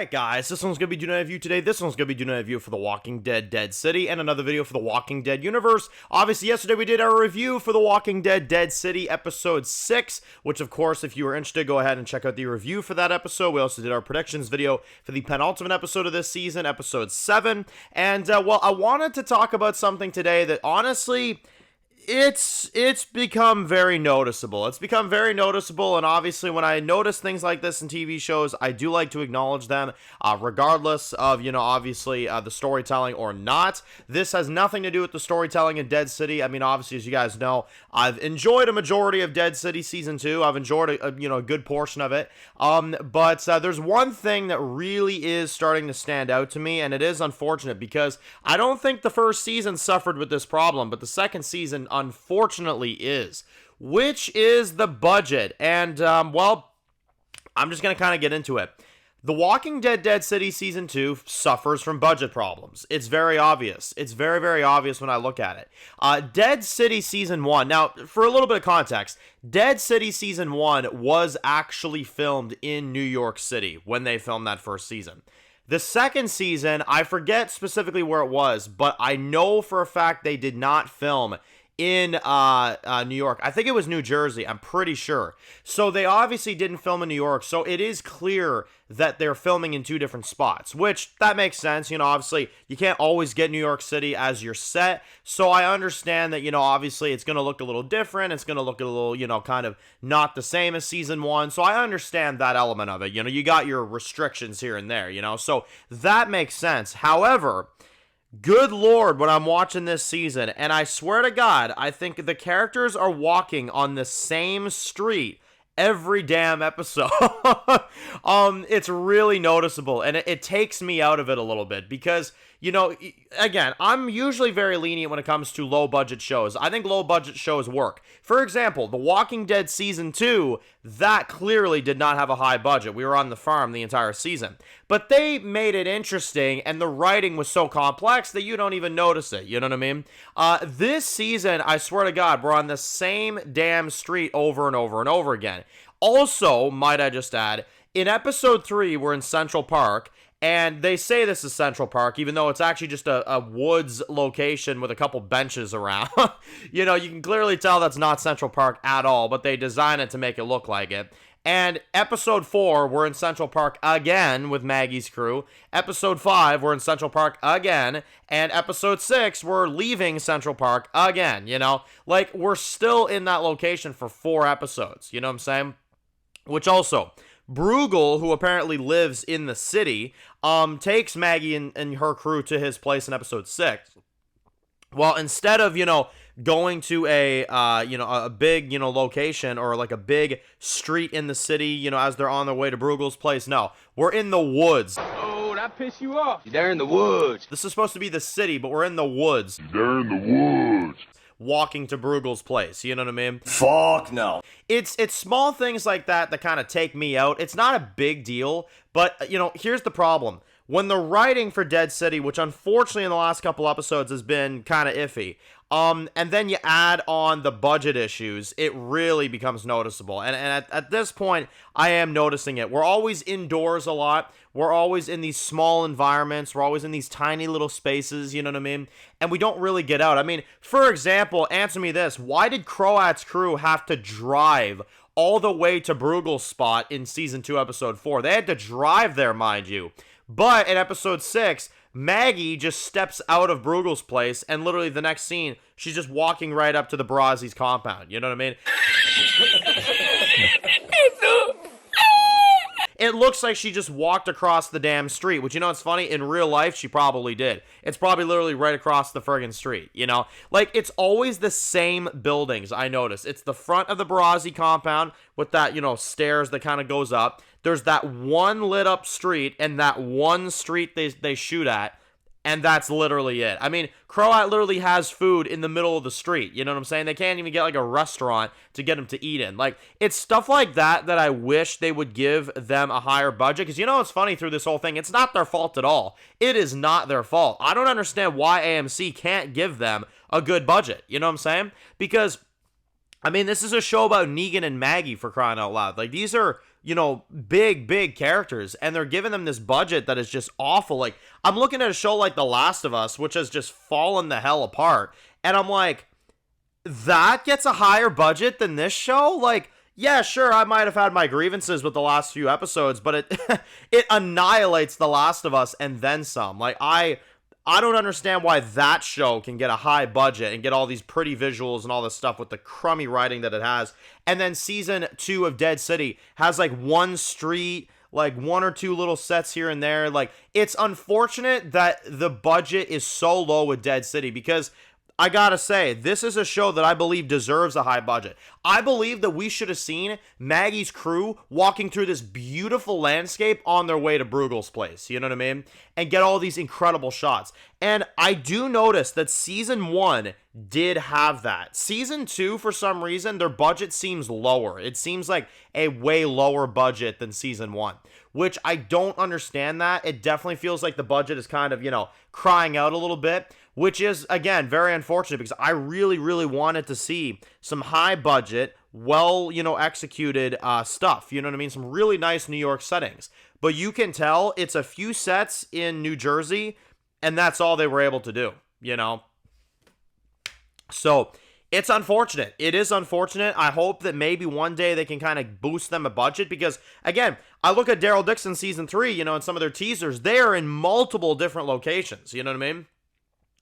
Alright guys, this one's going to be doing a review today. This one's going to be doing a review for The Walking Dead Dead City and another video for The Walking Dead universe. Obviously, yesterday we did our review for The Walking Dead Dead City episode 6, which of course, if you were interested, go ahead and check out the review for that episode. We also did our predictions video for the penultimate episode of this season, episode 7. And, well, I wanted to talk about something today that honestly, it's become very noticeable. It's become very noticeable, and obviously when I notice things like this in TV shows, I do like to acknowledge them, regardless of, obviously the storytelling or not. This has nothing to do with the storytelling in Dead City. I mean, obviously, as you guys know, I've enjoyed a majority of Dead City Season 2. I've enjoyed a good portion of it. But there's one thing that really is starting to stand out to me, and it is unfortunate because I don't think the first season suffered with this problem, but the second season unfortunately is, which is the budget. And well, I'm just gonna kind of get into it. The Walking Dead Dead City Season 2 suffers from budget problems. It's very obvious. It's very, very obvious when I look at it. Dead City Season 1, now, for a little bit of context, Dead City Season 1 was actually filmed in New York City when they filmed that first season. The second season, I forget specifically where it was, but I know for a fact they did not film in New York. I think it was New Jersey, I'm pretty sure. So they obviously didn't film in New York, so it is clear that they're filming in two different spots, which that makes sense. Obviously you can't always get New York City as your set, so I understand that, obviously it's going to look a little different, it's going to look a little, kind of not the same as season 1, so I understand that element of it. You got your restrictions here and there, so that makes sense. However, good Lord, when I'm watching this season, and I swear to God, I think the characters are walking on the same street every damn episode. It's really noticeable, and it takes me out of it a little bit because, again, I'm usually very lenient when it comes to low-budget shows. I think low-budget shows work. For example, The Walking Dead Season 2, that clearly did not have a high budget. We were on the farm the entire season. But they made it interesting, and the writing was so complex that you don't even notice it. You know what I mean? This season, I swear to God, we're on the same damn street over and over and over again. Also, might I just add, in episode 3, we're in Central Park, and they say this is Central Park, even though it's actually just a woods location with a couple benches around. You can clearly tell that's not Central Park at all, but they design it to make it look like it. And episode 4, we're in Central Park again with Maggie's crew. Episode 5, we're in Central Park again. And episode 6, we're leaving Central Park again, Like, we're still in that location for 4 episodes, you know what I'm saying? Which also, Bruegel, who apparently lives in the city, takes Maggie and her crew to his place in episode 6. Well, instead of, going to a big, location or like a big street in the city, as they're on their way to Bruegel's place, no, we're in the woods. Oh, that pissed you off. They're in the woods. This is supposed to be the city, but we're in the woods. They're in the woods. Walking to Bruegel's place, you know what I mean? Fuck no. It's small things like that kind of take me out. It's not a big deal, but, here's the problem. When the writing for Dead City, which unfortunately in the last couple episodes has been kind of iffy, and then you add on the budget issues, it really becomes noticeable. And at this point, I am noticing it. We're always indoors a lot. We're always in these small environments. We're always in these tiny little spaces, you know what I mean? And we don't really get out. I mean, for example, answer me this. Why did Croat's crew have to drive all the way to Bruegel's spot in Season 2, Episode 4? They had to drive there, mind you. But in episode 6, Maggie just steps out of Bruegel's place, and literally the next scene, she's just walking right up to the Brazzi's compound. You know what I mean? It looks like she just walked across the damn street, which, it's funny, in real life, she probably did. It's probably literally right across the friggin' street, Like, it's always the same buildings, I notice. It's the front of the Brazzi compound with that, stairs that kind of goes up. There's that one lit up street and that one street they shoot at, and that's literally it. I mean, Croat literally has food in the middle of the street, you know what I'm saying? They can't even get like a restaurant to get them to eat in. Like, it's stuff like that I wish they would give them a higher budget, because it's funny through this whole thing, it's not their fault at all. It is not their fault. I don't understand why AMC can't give them a good budget, you know what I'm saying? Because, I mean, this is a show about Negan and Maggie, for crying out loud. Like, these are big characters, and they're giving them this budget that is just awful. Like, I'm looking at a show like The Last of Us, which has just fallen the hell apart, and I'm like, that gets a higher budget than this show? Like, yeah, sure, I might have had my grievances with the last few episodes, but it it annihilates The Last of Us and then some. Like, I don't understand why that show can get a high budget and get all these pretty visuals and all this stuff with the crummy writing that it has. And then season 2 of Dead City has like one street, like one or two little sets here and there. Like, it's unfortunate that the budget is so low with Dead City, because I gotta say, this is a show that I believe deserves a high budget. I believe that we should have seen Maggie's crew walking through this beautiful landscape on their way to Bruegel's place, you know what I mean? And get all these incredible shots. And I do notice that season 1 did have that. Season 2, for some reason, their budget seems lower. It seems like a way lower budget than season 1, which I don't understand that. It definitely feels like the budget is kind of, crying out a little bit, which is, again, very unfortunate, because I really, really wanted to see some high budget, well, executed stuff. You know what I mean? Some really nice New York settings. But you can tell it's a few sets in New Jersey, and that's all they were able to do, So it's unfortunate. It is unfortunate. I hope that maybe one day they can kind of boost them a budget, because, again, I look at Daryl Dixon season 3, and some of their teasers, they are in multiple different locations. You know what I mean?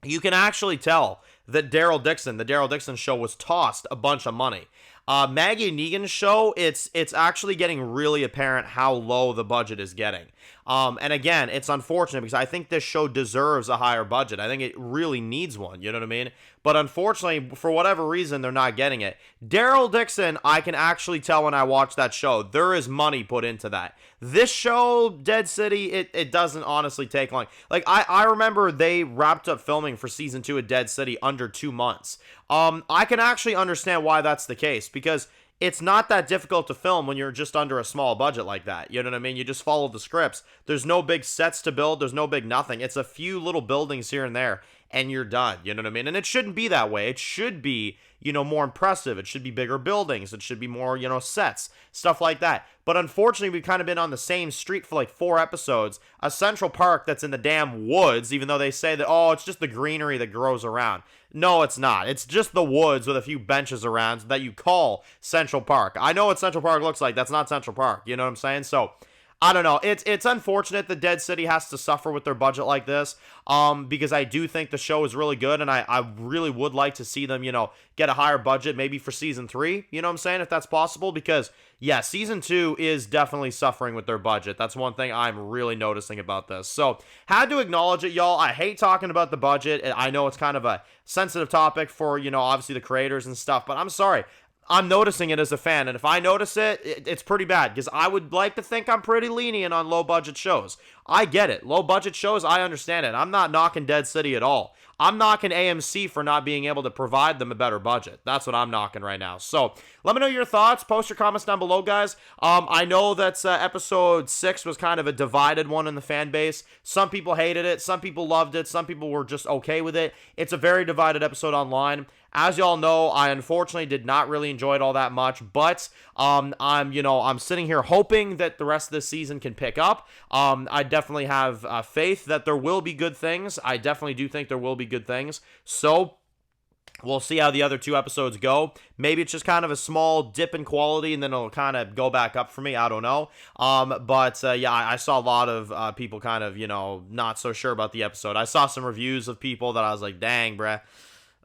You can actually tell that the Daryl Dixon show, was tossed a bunch of money. Maggie Negan's show, it's actually getting really apparent how low the budget is getting. And again, it's unfortunate, because I think this show deserves a higher budget. I think it really needs one, you know what I mean? But unfortunately, for whatever reason, they're not getting it. Daryl Dixon, I can actually tell when I watch that show, there is money put into that. This show, Dead City, it doesn't honestly take long. Like, I remember they wrapped up filming for season 2 of Dead City under 2 months. I can actually understand why that's the case, because it's not that difficult to film when you're just under a small budget like that. You know what I mean? You just follow the scripts. There's no big sets to build. There's no big nothing. It's a few little buildings here and there, and you're done. You know what I mean? And it shouldn't be that way. It should be, more impressive. It should be bigger buildings. It should be more, sets, stuff like that. But unfortunately, we've kind of been on the same street for like 4 episodes. A Central Park that's in the damn woods, even though they say that, oh, it's just the greenery that grows around. No, it's not. It's just the woods with a few benches around that you call Central Park. I know what Central Park looks like. That's not Central Park. You know what I'm saying? So, I don't know. It's unfortunate that Dead City has to suffer with their budget like this, because I do think the show is really good, and I really would like to see them, get a higher budget, maybe for season 3, you know what I'm saying, if that's possible, because, yeah, season 2 is definitely suffering with their budget. That's one thing I'm really noticing about this. So, had to acknowledge it, y'all. I hate talking about the budget. I know it's kind of a sensitive topic for, obviously the creators and stuff, but I'm sorry. I'm noticing it as a fan, and if I notice it, it's pretty bad, because I would like to think I'm pretty lenient on low-budget shows. I get it. Low-budget shows, I understand it. I'm not knocking Dead City at all. I'm knocking AMC for not being able to provide them a better budget. That's what I'm knocking right now. So, let me know your thoughts. Post your comments down below, guys. I know that episode 6 was kind of a divided one in the fan base. Some people hated it. Some people loved it. Some people were just okay with it. It's a very divided episode online. As y'all know, I unfortunately did not really enjoy it all that much, but I'm sitting here hoping that the rest of this season can pick up. I definitely have faith that there will be good things. I definitely do think there will be good things. So, we'll see how the other 2 episodes go. Maybe it's just kind of a small dip in quality, and then it'll kind of go back up for me. I don't know. Yeah, I saw a lot of people kind of, not so sure about the episode. I saw some reviews of people that I was like, dang, bruh.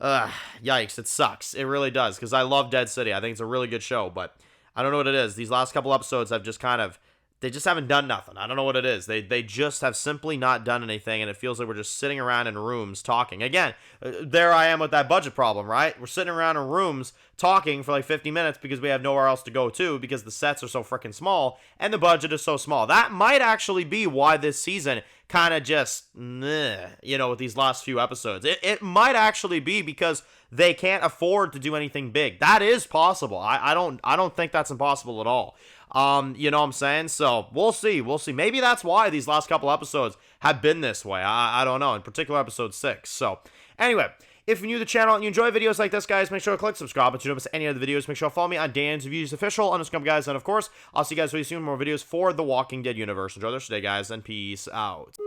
Yikes, it sucks. It really does, because I love Dead City. I think it's a really good show, but I don't know what it is. These last couple episodes have just kind of, they just haven't done nothing. I don't know what it is. They just have simply not done anything, and it feels like we're just sitting around in rooms talking. Again, there I am with that budget problem, right? We're sitting around in rooms talking for like 50 minutes because we have nowhere else to go to, because the sets are so freaking small and the budget is so small. That might actually be why this season kind of just, with these last few episodes. It might actually be because they can't afford to do anything big. That is possible. I don't think that's impossible at all. You know what I'm saying? So, we'll see. Maybe that's why these last couple episodes have been this way. I don't know. In particular, episode 6. So, anyway, If you're new to the channel and you enjoy videos like this, guys, make sure to click subscribe. But you don't miss any other videos, make sure to follow me on Dan's Reviews Official on Instagram, guys. And of course, I'll see you guys really soon. More videos for the Walking Dead universe. Enjoy the rest of the day, guys, and peace out.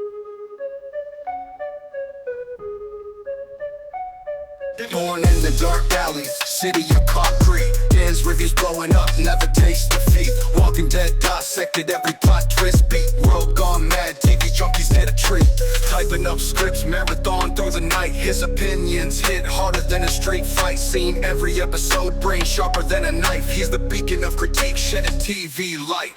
Born in the dark alleys, city of concrete. Dan's reviews blowing up, never taste defeat. Walking Dead dissected every plot twist. Beat world gone mad, TV junkies hit a treat. Typing up scripts, marathon through the night. His opinions hit harder than a street fight. Seen every episode, brain sharper than a knife. He's the beacon of critique, shedding TV light.